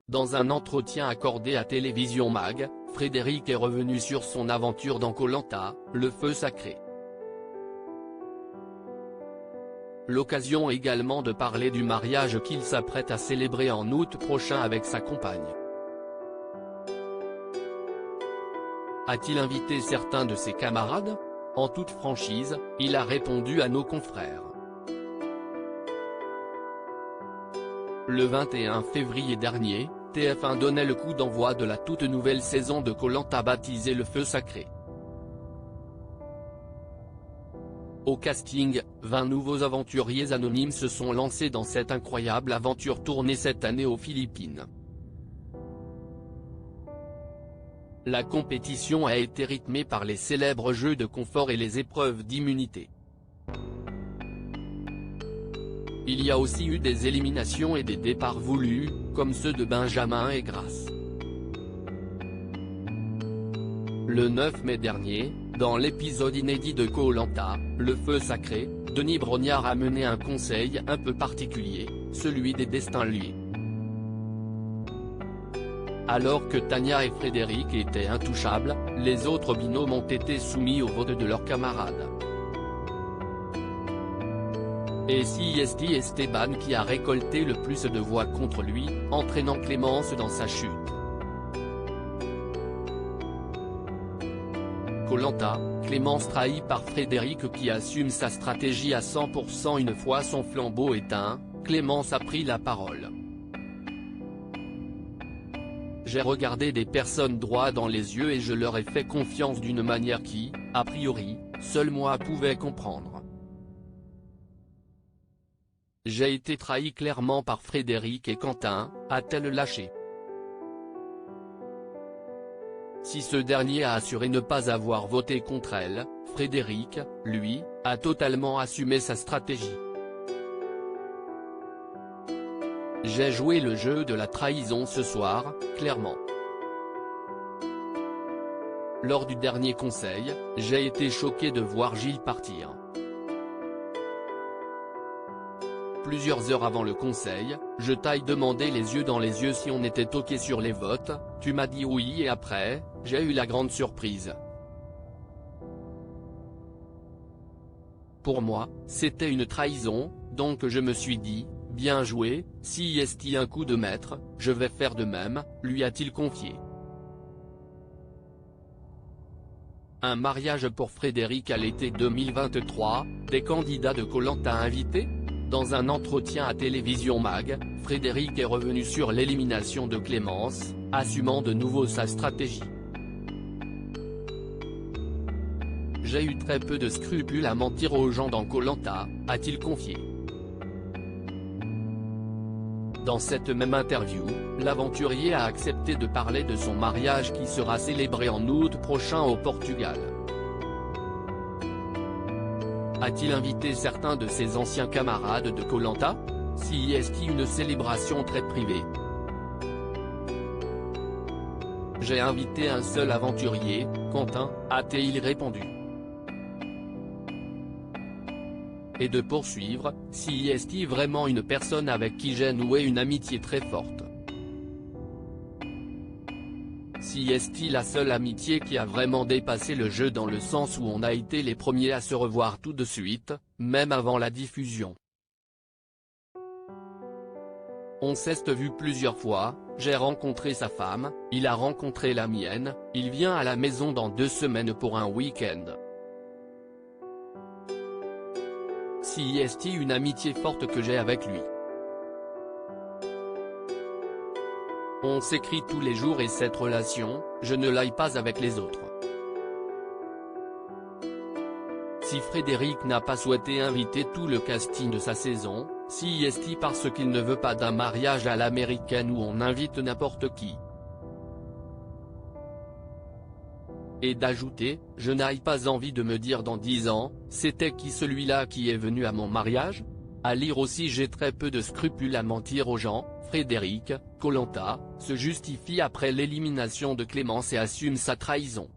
Dans un entretien accordé à Télévision Mag, Frédéric est revenu sur son aventure dans Koh Lanta, le feu sacré. L'occasion également de parler du mariage qu'il s'apprête à célébrer en août prochain avec sa compagne. A-t-il invité certains de ses camarades? En toute franchise, il a répondu à nos confrères. Le 21 février dernier, TF1 donnait le coup d'envoi de la toute nouvelle saison de Koh Lanta baptisée Le Feu Sacré. Au casting, 20 nouveaux aventuriers anonymes se sont lancés dans cette incroyable aventure tournée cette année aux Philippines. La compétition a été rythmée par les célèbres jeux de confort et les épreuves d'immunité. Il y a aussi eu des éliminations et des départs voulus, comme ceux de Benjamin et Grace. Le 9 mai dernier, dans l'épisode inédit de Koh Lanta, Le Feu Sacré, Denis Brognard a mené un conseil un peu particulier, celui des destins liés. Alors que Tania et Frédéric étaient intouchables, les autres binômes ont été soumis au vote de leurs camarades. Et c'est Esteban qui a récolté le plus de voix contre lui, entraînant Clémence dans sa chute. Koh Lanta, Clémence trahie par Frédéric qui assume sa stratégie à 100% une fois son flambeau éteint, Clémence a pris la parole. J'ai regardé des personnes droit dans les yeux et je leur ai fait confiance d'une manière qui, a priori, seul moi pouvais comprendre. J'ai été trahi clairement par Frédéric et Quentin, a-t-elle lâché. Si ce dernier a assuré ne pas avoir voté contre elle, Frédéric, lui, a totalement assumé sa stratégie. J'ai joué le jeu de la trahison ce soir, clairement. Lors du dernier conseil, j'ai été choqué de voir Gilles partir. Plusieurs heures avant le conseil, je t'ai demandé les yeux dans les yeux si on était ok sur les votes, tu m'as dit oui et après, j'ai eu la grande surprise. Pour moi, c'était une trahison, donc je me suis dit, bien joué, si est un coup de maître, je vais faire de même, lui a-t-il confié. Un mariage pour Frédéric à l'été 2023, des candidats de Koh Lanta invités? Dans un entretien à Télévision Mag, Frédéric est revenu sur l'élimination de Clémence, assumant de nouveau sa stratégie. J'ai eu très peu de scrupules à mentir aux gens dans Koh Lanta, a-t-il confié. Dans cette même interview, l'aventurier a accepté de parler de son mariage qui sera célébré en août prochain au Portugal. A-t-il invité certains de ses anciens camarades de Koh Lanta? Si est une célébration très privée. J'ai invité un seul aventurier, Quentin, a-t-il répondu. Et de poursuivre, si est vraiment une personne avec qui j'ai noué une amitié très forte. Si est la seule amitié qui a vraiment dépassé le jeu dans le sens où on a été les premiers à se revoir tout de suite, même avant la diffusion. On s'est vu plusieurs fois, j'ai rencontré sa femme, il a rencontré la mienne, il vient à la maison dans 2 semaines pour un week-end. Si est une amitié forte que j'ai avec lui. On s'écrit tous les jours et cette relation, je ne l'aille pas avec les autres. Si Frédéric n'a pas souhaité inviter tout le casting de sa saison, si est parce qu'il ne veut pas d'un mariage à l'américaine où on invite n'importe qui. Et d'ajouter, je n'ai pas envie de me dire dans 10 ans, c'était qui celui-là qui est venu à mon mariage? À lire aussi j'ai très peu de scrupules à mentir aux gens, Frédéric, Koh Lanta, se justifie après l'élimination de Clémence et assume sa trahison.